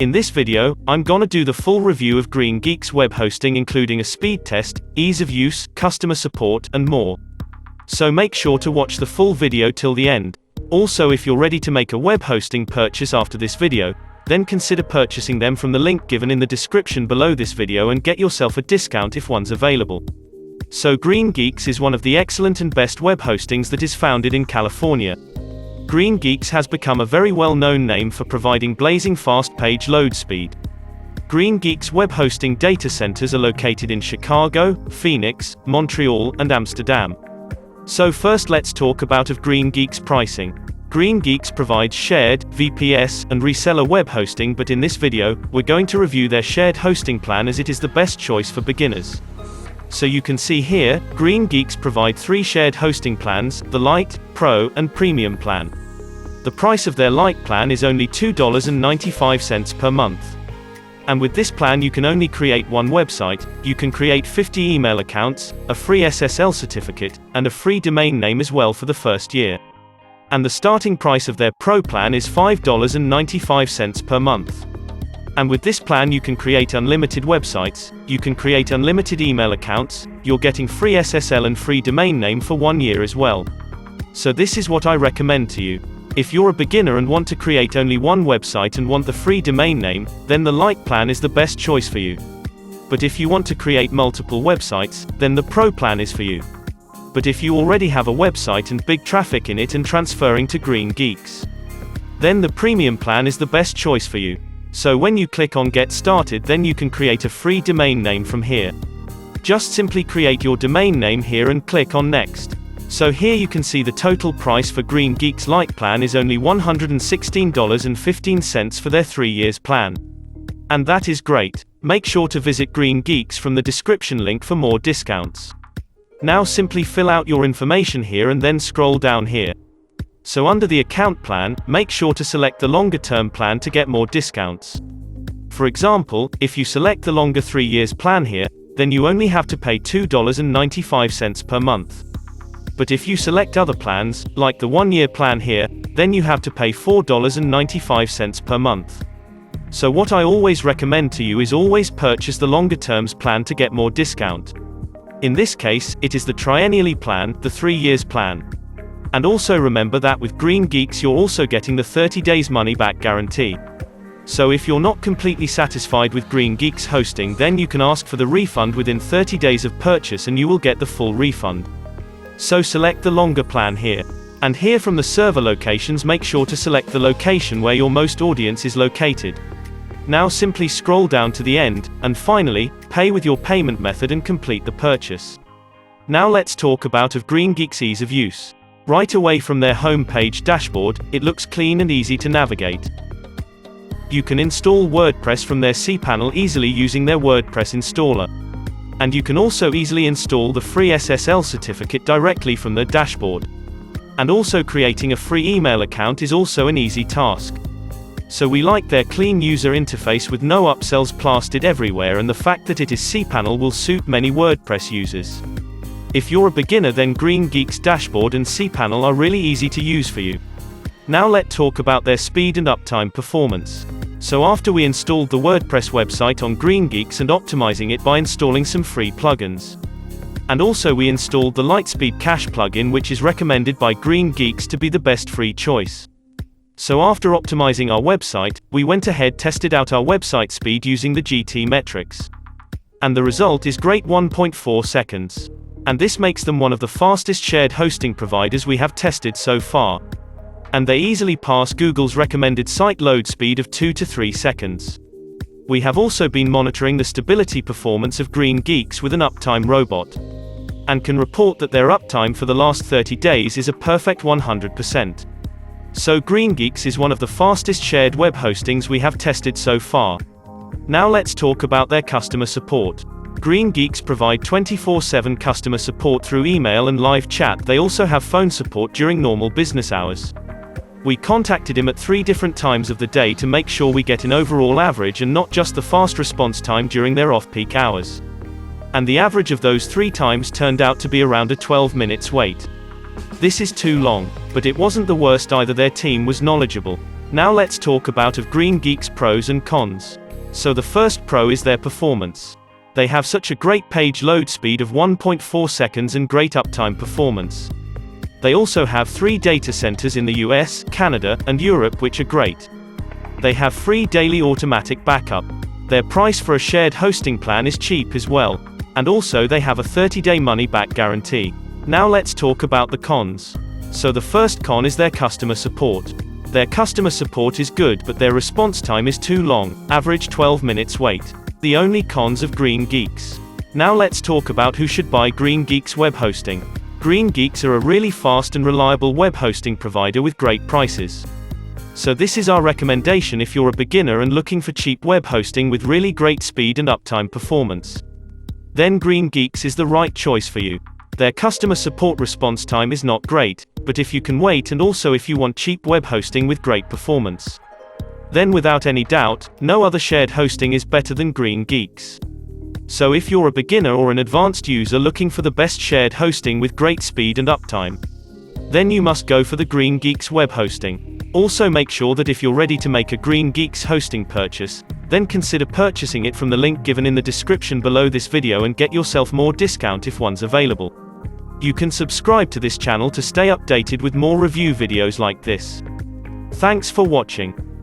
In this video, I'm gonna do the full review of GreenGeeks web hosting, including a speed test, ease of use, customer support, and more. So make sure to watch the full video till the end. Also, if you're ready to make a web hosting purchase after this video, then consider purchasing them from the link given in the description below this video and get yourself a discount if one's available. So GreenGeeks is one of the excellent and best web hostings that is founded in California. GreenGeeks has become a very well-known name for providing blazing fast page load speed. GreenGeeks web hosting data centers are located in Chicago, Phoenix, Montreal, and Amsterdam. So first let's talk about GreenGeeks pricing. GreenGeeks provides shared, VPS, and reseller web hosting, but in this video, we're going to review their shared hosting plan as it is the best choice for beginners. So you can see here, GreenGeeks provide 3 shared hosting plans, the Lite, Pro, and Premium plan. The price of their Lite plan is only $2.95 per month. And with this plan you can only create one website, you can create 50 email accounts, a free SSL certificate, and a free domain name as well for the first year. And the starting price of their Pro plan is $5.95 per month. And with this plan you can create unlimited websites, you can create unlimited email accounts, you're getting free SSL and free domain name for 1 year as well. So this is what I recommend to you. If you're a beginner and want to create only one website and want the free domain name, then the Lite plan is the best choice for you. But if you want to create multiple websites, then the Pro plan is for you. But if you already have a website and big traffic in it and transferring to GreenGeeks, then the Premium plan is the best choice for you. So when you click on Get Started, then you can create a free domain name from here. Just simply create your domain name here and click on Next. So here you can see the total price for GreenGeeks Lite plan is only $116.15 for their 3 years plan. And that is great. Make sure to visit GreenGeeks from the description link for more discounts. Now simply fill out your information here and then scroll down here. So under the account plan, make sure to select the longer term plan to get more discounts. For example, if you select the longer 3 years plan here, then you only have to pay $2.95 per month. But if you select other plans, like the 1 year plan here, then you have to pay $4.95 per month. So what I always recommend to you is always purchase the longer terms plan to get more discount. In this case, it is the triennially plan, the 3 years plan. And also remember that with GreenGeeks you're also getting the 30 days money back guarantee. So if you're not completely satisfied with GreenGeeks hosting, then you can ask for the refund within 30 days of purchase and you will get the full refund. So select the longer plan here. And here from the server locations, make sure to select the location where your most audience is located. Now simply scroll down to the end, and finally, pay with your payment method and complete the purchase. Now let's talk about GreenGeeks ease of use. Right away from their home page dashboard, it looks clean and easy to navigate. You can install WordPress from their cPanel easily using their WordPress installer. And you can also easily install the free SSL certificate directly from the dashboard. And also creating a free email account is also an easy task. So we like their clean user interface with no upsells plastered everywhere, and the fact that it is cPanel will suit many WordPress users. If you're a beginner, then GreenGeeks dashboard and cPanel are really easy to use for you. Now let's talk about their speed and uptime performance. So after we installed the WordPress website on GreenGeeks and optimizing it by installing some free plugins. And also we installed the Lightspeed Cache plugin, which is recommended by GreenGeeks to be the best free choice. So after optimizing our website, we went ahead tested out our website speed using the GT metrics. And the result is great, 1.4 seconds. And this makes them one of the fastest shared hosting providers we have tested so far. And they easily pass Google's recommended site load speed of 2 to 3 seconds. We have also been monitoring the stability performance of GreenGeeks with an uptime robot. And can report that their uptime for the last 30 days is a perfect 100%. So GreenGeeks is one of the fastest shared web hostings we have tested so far. Now let's talk about their customer support. GreenGeeks provide 24/7 customer support through email and live chat. They also have phone support during normal business hours. We contacted him at 3 different times of the day to make sure we get an overall average and not just the fast response time during their off-peak hours. And the average of those 3 times turned out to be around a 12 minutes wait. This is too long, but it wasn't the worst either. Their team was knowledgeable. Now let's talk about of GreenGeeks pros and cons. So the first pro is their performance. They have such a great page load speed of 1.4 seconds and great uptime performance. They also have 3 data centers in the US, Canada, and Europe which are great. They have free daily automatic backup. Their price for a shared hosting plan is cheap as well. And also they have a 30-day money-back guarantee. Now let's talk about the cons. So the first con is their customer support. Their customer support is good but their response time is too long, average 12 minutes wait. The only cons of GreenGeeks. Now let's talk about who should buy GreenGeeks web hosting. GreenGeeks are a really fast and reliable web hosting provider with great prices. So this is our recommendation if you're a beginner and looking for cheap web hosting with really great speed and uptime performance. Then GreenGeeks is the right choice for you. Their customer support response time is not great, but if you can wait and also if you want cheap web hosting with great performance, then without any doubt, no other shared hosting is better than GreenGeeks. So if you're a beginner or an advanced user looking for the best shared hosting with great speed and uptime, then you must go for the GreenGeeks web hosting. Also make sure that if you're ready to make a GreenGeeks hosting purchase, then consider purchasing it from the link given in the description below this video and get yourself more discount if one's available. You can subscribe to this channel to stay updated with more review videos like this. Thanks for watching.